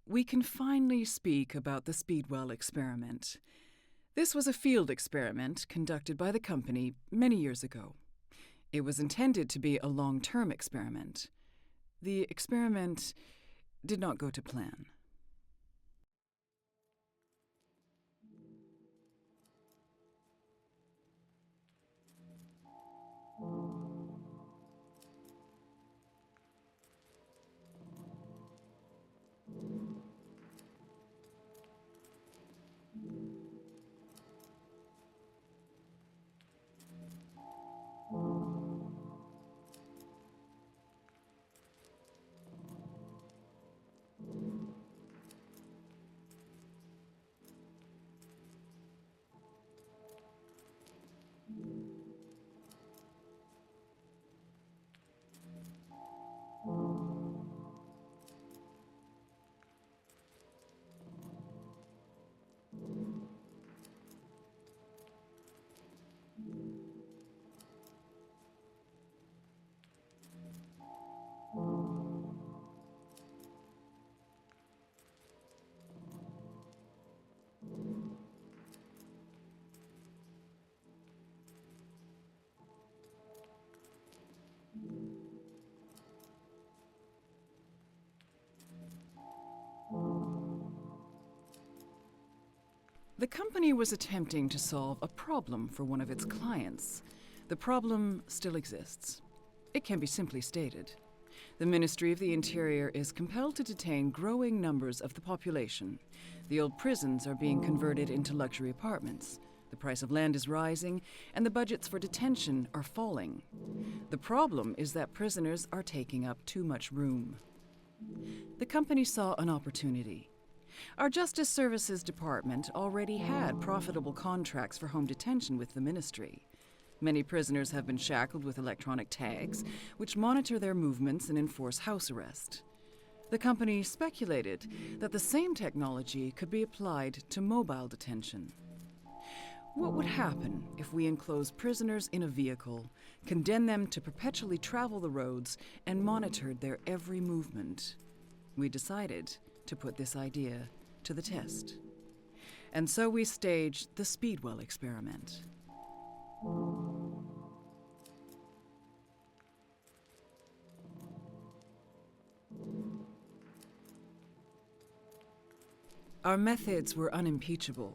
We can finally speak about the Speedwell experiment. This was a field experiment conducted by the company many years ago. It was intended to be a long-term experiment. The experiment did not go to plan. The company was attempting to solve a problem for one of its clients. The problem still exists. It can be simply stated. The Ministry of the Interior is compelled to detain growing numbers of the population. The old prisons are being converted into luxury apartments. The price of land is rising, and the budgets for detention are falling. The problem is that prisoners are taking up too much room. The company saw an opportunity. Our Justice Services Department already had profitable contracts for home detention with the ministry. Many prisoners have been shackled with electronic tags, which monitor their movements and enforce house arrest. The company speculated that the same technology could be applied to mobile detention. What would happen if we enclose prisoners in a vehicle, condemned them to perpetually travel the roads, and monitored their every movement? We decided to put this idea to the test. And so we staged the Speedwell experiment. Our methods were unimpeachable.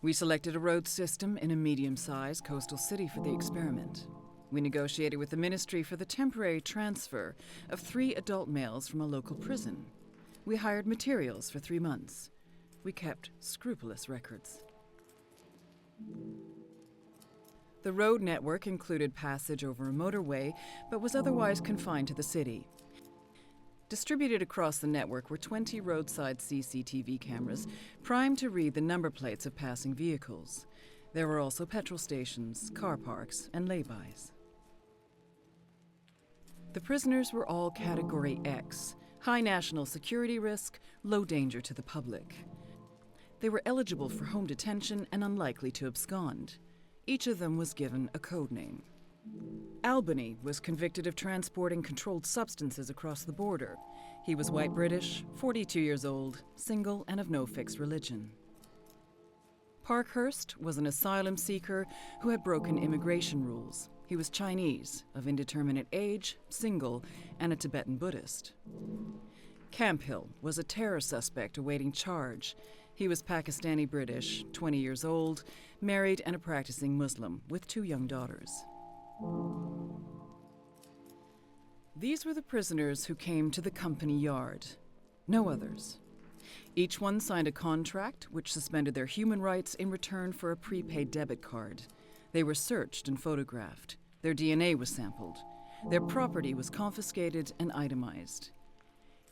We selected a road system in a medium-sized coastal city for the experiment. We negotiated with the ministry for the temporary transfer of 3 adult males from a local prison. We hired materials for 3 months. We kept scrupulous records. The road network included passage over a motorway, but was otherwise confined to the city. Distributed across the network were 20 roadside CCTV cameras, primed to read the number plates of passing vehicles. There were also petrol stations, car parks, and laybys. The prisoners were all Category X, high national security risk, low danger to the public. They were eligible for home detention and unlikely to abscond. Each of them was given a code name. Albany was convicted of transporting controlled substances across the border. He was white British, 42 years old, single, and of no fixed religion. Parkhurst was an asylum seeker who had broken immigration rules. He was Chinese, of indeterminate age, single, and a Tibetan Buddhist. Camphill was a terror suspect awaiting charge. He was Pakistani British, 20 years old, married and a practicing Muslim with 2 young daughters. These were the prisoners who came to the company yard. No others. Each one signed a contract which suspended their human rights in return for a prepaid debit card. They were searched and photographed. Their DNA was sampled. Their property was confiscated and itemized.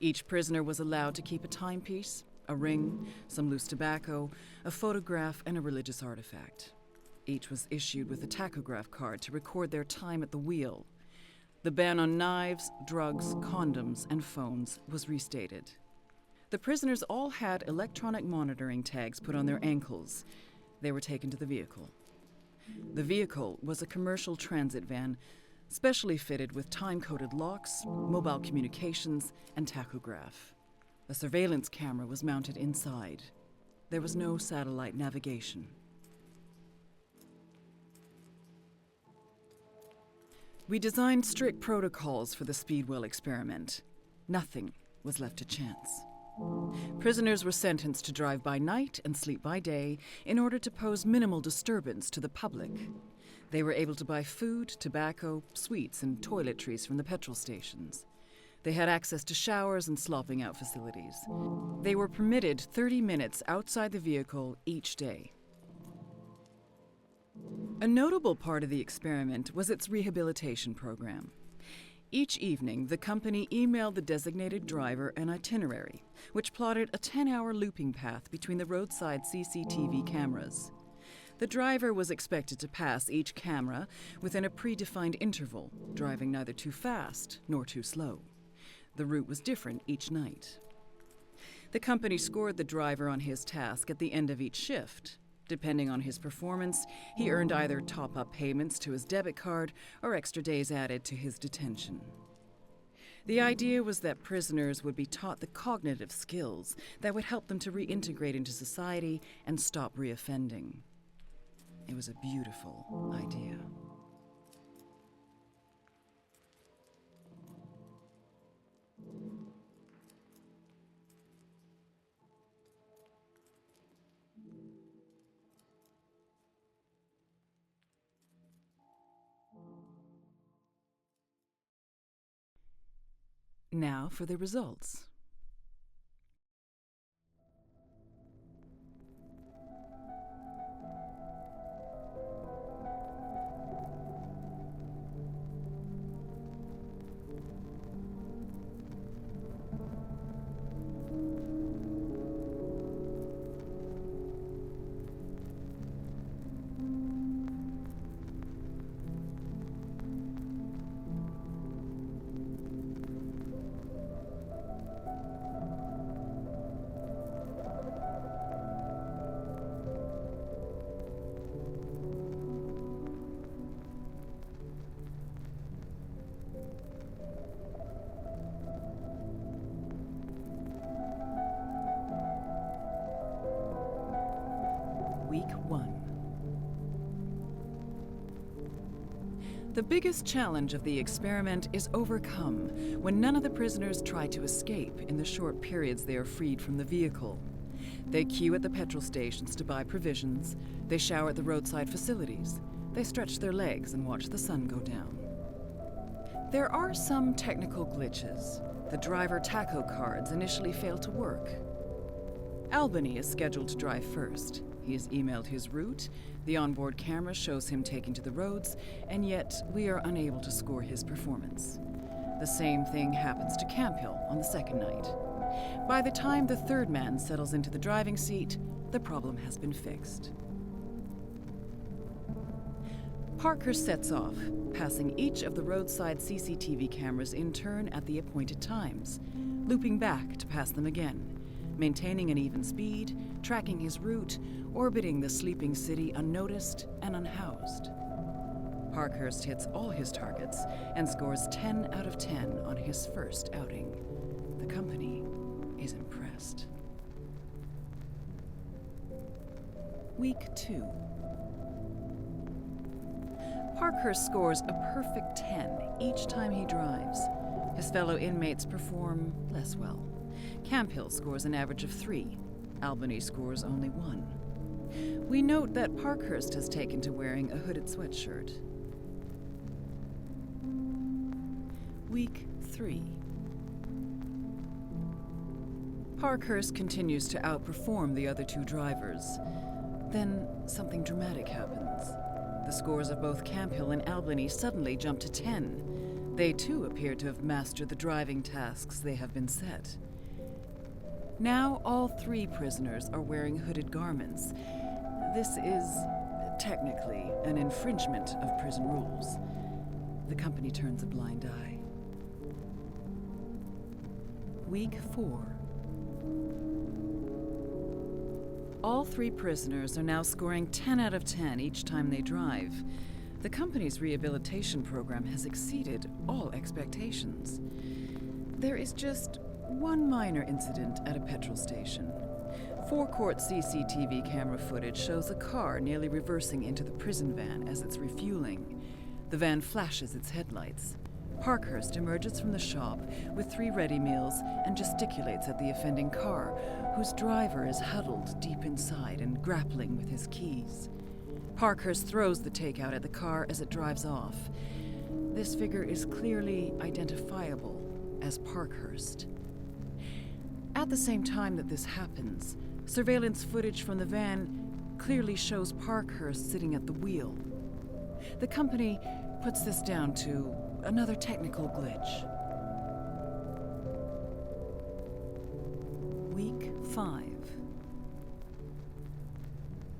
Each prisoner was allowed to keep a timepiece, a ring, some loose tobacco, a photograph, and a religious artifact. Each was issued with a tachograph card to record their time at the wheel. The ban on knives, drugs, condoms, and phones was restated. The prisoners all had electronic monitoring tags put on their ankles. They were taken to the vehicle. The vehicle was a commercial transit van, specially fitted with time-coded locks, mobile communications, and tachograph. A surveillance camera was mounted inside. There was no satellite navigation. We designed strict protocols for the Speedwell experiment. Nothing was left to chance. Prisoners were sentenced to drive by night and sleep by day in order to pose minimal disturbance to the public. They were able to buy food, tobacco, sweets, and toiletries from the petrol stations. They had access to showers and slopping out facilities. They were permitted 30 minutes outside the vehicle each day. A notable part of the experiment was its rehabilitation program. Each evening, the company emailed the designated driver an itinerary, which plotted a 10-hour looping path between the roadside CCTV cameras. The driver was expected to pass each camera within a predefined interval, driving neither too fast nor too slow. The route was different each night. The company scored the driver on his task at the end of each shift. Depending on his performance, he earned either top-up payments to his debit card or extra days added to his detention. The idea was that prisoners would be taught the cognitive skills that would help them to reintegrate into society and stop reoffending. It was a beautiful idea. Now for the results. Week 1. The biggest challenge of the experiment is overcome when none of the prisoners try to escape in the short periods they are freed from the vehicle. They queue at the petrol stations to buy provisions, they shower at the roadside facilities, they stretch their legs and watch the sun go down. There are some technical glitches. The driver tacho cards initially fail to work. Albany is scheduled to drive first. He has emailed his route, the onboard camera shows him taking to the roads, and yet we are unable to score his performance. The same thing happens to Camphill on the second night. By the time the third man settles into the driving seat, the problem has been fixed. Parker sets off, passing each of the roadside CCTV cameras in turn at the appointed times, looping back to pass them again, maintaining an even speed, tracking his route, orbiting the sleeping city unnoticed and unhoused. Parkhurst hits all his targets and scores 10 out of 10 on his first outing. The company is impressed. Week 2. Parkhurst scores a perfect 10 each time he drives. His fellow inmates perform less well. Camphill scores an average of 3. Albany scores only 1. We note that Parkhurst has taken to wearing a hooded sweatshirt. Week 3. Parkhurst continues to outperform the other two drivers. Then something dramatic happens. The scores of both Camphill and Albany suddenly jump to 10. They too appear to have mastered the driving tasks they have been set. Now all 3 prisoners are wearing hooded garments. This is technically an infringement of prison rules. The company turns a blind eye. Week 4. All 3 prisoners are now scoring 10 out of 10 each time they drive. The company's rehabilitation program has exceeded all expectations. There is just one minor incident at a petrol station. Forecourt CCTV camera footage shows a car nearly reversing into the prison van as it's refueling. The van flashes its headlights. Parkhurst emerges from the shop with 3 ready meals and gesticulates at the offending car, whose driver is huddled deep inside and grappling with his keys. Parkhurst throws the takeout at the car as it drives off. This figure is clearly identifiable as Parkhurst. At the same time that this happens, surveillance footage from the van clearly shows Parkhurst sitting at the wheel. The company puts this down to another technical glitch. Week 5.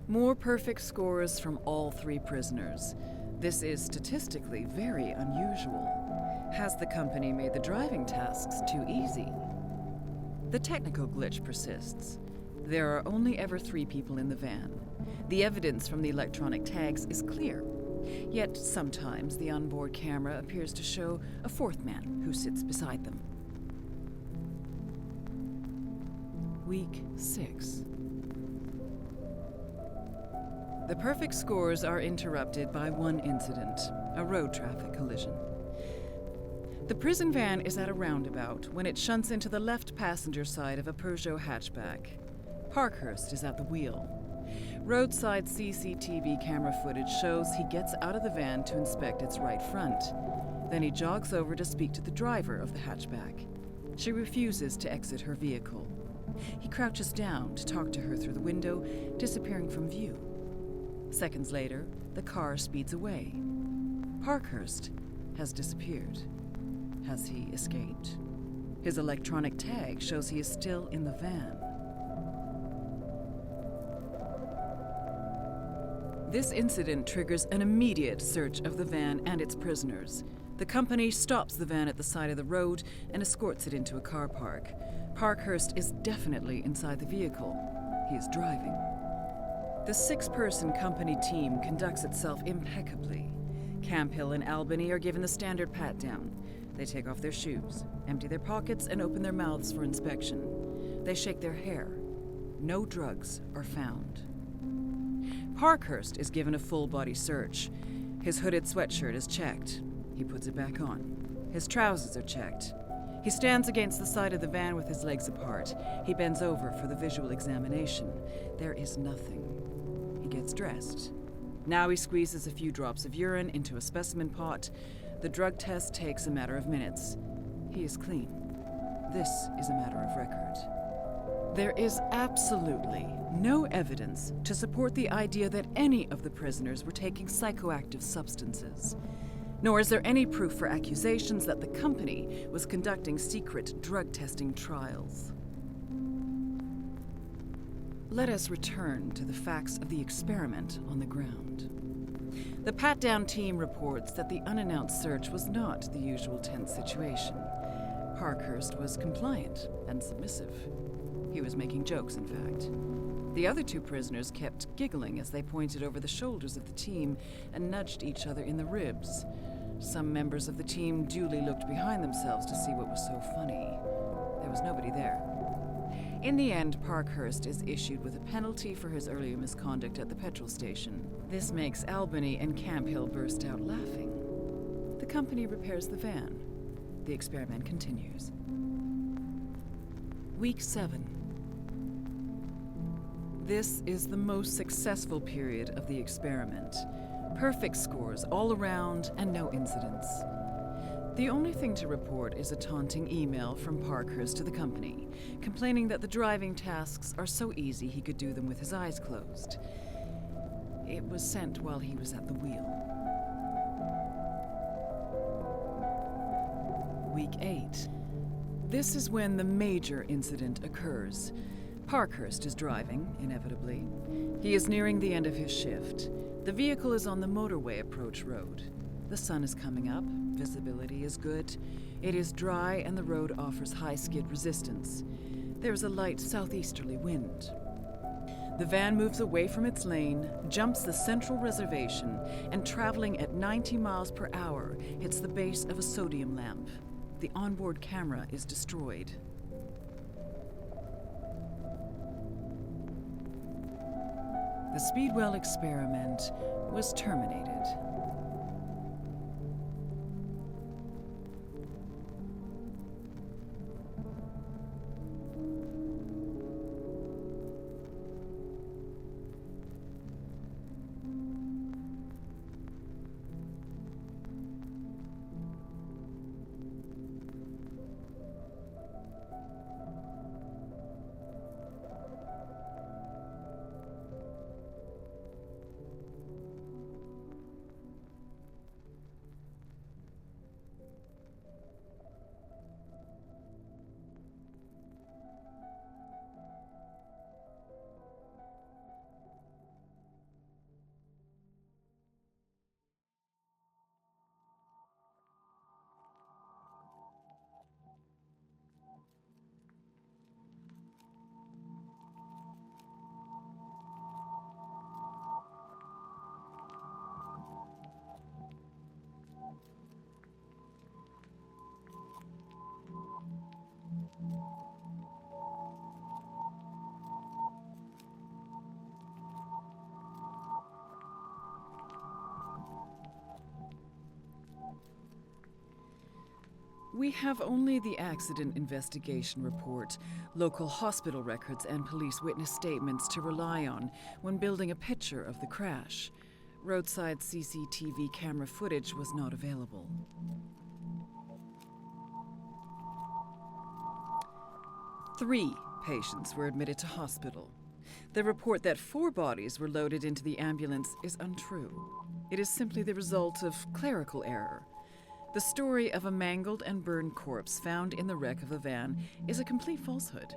More perfect scores from all 3 prisoners. This is statistically very unusual. Has the company made the driving tasks too easy? The technical glitch persists. There are only ever 3 people in the van. The evidence from the electronic tags is clear. Yet sometimes the onboard camera appears to show a 4th man who sits beside them. Week 6. The perfect scores are interrupted by one incident, a road traffic collision. The prison van is at a roundabout when it shunts into the left passenger side of a Peugeot hatchback. Parkhurst is at the wheel. Roadside CCTV camera footage shows he gets out of the van to inspect its right front. Then he jogs over to speak to the driver of the hatchback. She refuses to exit her vehicle. He crouches down to talk to her through the window, disappearing from view. Seconds later, the car speeds away. Parkhurst has disappeared. Has he escaped? His electronic tag shows he is still in the van. This incident triggers an immediate search of the van and its prisoners. The company stops the van at the side of the road and escorts it into a car park. Parkhurst is definitely inside the vehicle. He is driving. The 6-person company team conducts itself impeccably. Camphill and Albany are given the standard pat-down. They take off their shoes, empty their pockets, and open their mouths for inspection. They shake their hair. No drugs are found. Parkhurst is given a full-body search. His hooded sweatshirt is checked. He puts it back on. His trousers are checked. He stands against the side of the van with his legs apart. He bends over for the visual examination. There is nothing. He gets dressed. Now he squeezes a few drops of urine into a specimen pot. The drug test takes a matter of minutes. He is clean. This is a matter of record. There is absolutely no evidence to support the idea that any of the prisoners were taking psychoactive substances. Nor is there any proof for accusations that the company was conducting secret drug testing trials. Let us return to the facts of the experiment on the ground. The pat-down team reports that the unannounced search was not the usual tense situation. Parkhurst was compliant and submissive. He was making jokes, in fact. The other 2 prisoners kept giggling as they pointed over the shoulders of the team and nudged each other in the ribs. Some members of the team duly looked behind themselves to see what was so funny. There was nobody there. In the end, Parkhurst is issued with a penalty for his earlier misconduct at the petrol station. This makes Albany and Camphill burst out laughing. The company repairs the van. The experiment continues. Week 7. This is the most successful period of the experiment. Perfect scores all around and no incidents. The only thing to report is a taunting email from Parkhurst to the company, complaining that the driving tasks are so easy he could do them with his eyes closed. It was sent while he was at the wheel. Week 8. This is when the major incident occurs. Parkhurst is driving, inevitably. He is nearing the end of his shift. The vehicle is on the motorway approach road. The sun is coming up, visibility is good. It is dry and the road offers high skid resistance. There is a light southeasterly wind. The van moves away from its lane, jumps the central reservation, and traveling at 90 miles per hour, hits the base of a sodium lamp. The onboard camera is destroyed. the Speedwell experiment was terminated. We have only the accident investigation report, local hospital records, and police witness statements to rely on when building a picture of the crash. Roadside CCTV camera footage was not available. Three patients were admitted to hospital. The report that 4 bodies were loaded into the ambulance is untrue. It is simply the result of clerical error. The story of a mangled and burned corpse found in the wreck of a van is a complete falsehood.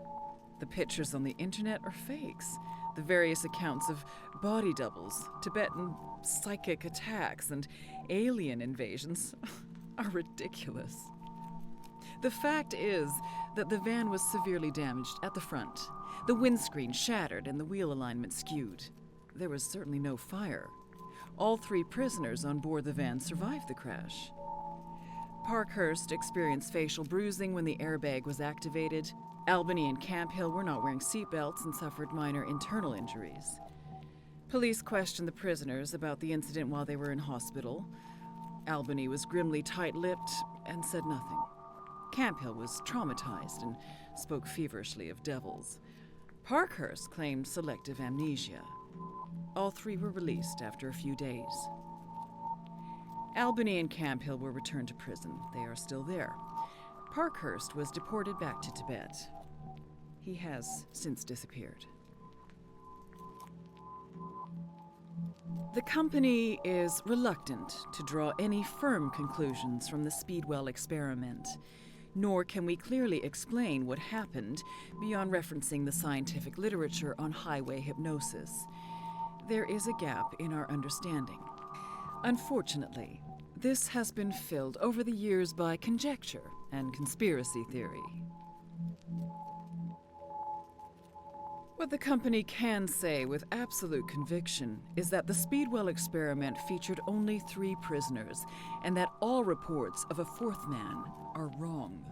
The pictures on the internet are fakes. The various accounts of body doubles, Tibetan psychic attacks, and alien invasions are ridiculous. The fact is that the van was severely damaged at the front. The windscreen shattered and the wheel alignment skewed. There was certainly no fire. All 3 prisoners on board the van survived the crash. Parkhurst experienced facial bruising when the airbag was activated. Albany and Camphill were not wearing seatbelts and suffered minor internal injuries. Police questioned the prisoners about the incident while they were in hospital. Albany was grimly tight-lipped and said nothing. Camphill was traumatized and spoke feverishly of devils. Parkhurst claimed selective amnesia. All 3 were released after a few days. Albany and Camphill were returned to prison. They are still there. Parkhurst was deported back to Tibet. He has since disappeared. The company is reluctant to draw any firm conclusions from the Speedwell experiment, nor can we clearly explain what happened beyond referencing the scientific literature on highway hypnosis. There is a gap in our understanding. Unfortunately, this has been filled over the years by conjecture and conspiracy theory. What the company can say with absolute conviction is that the Speedwell experiment featured only 3 prisoners, and that all reports of a 4th man are wrong.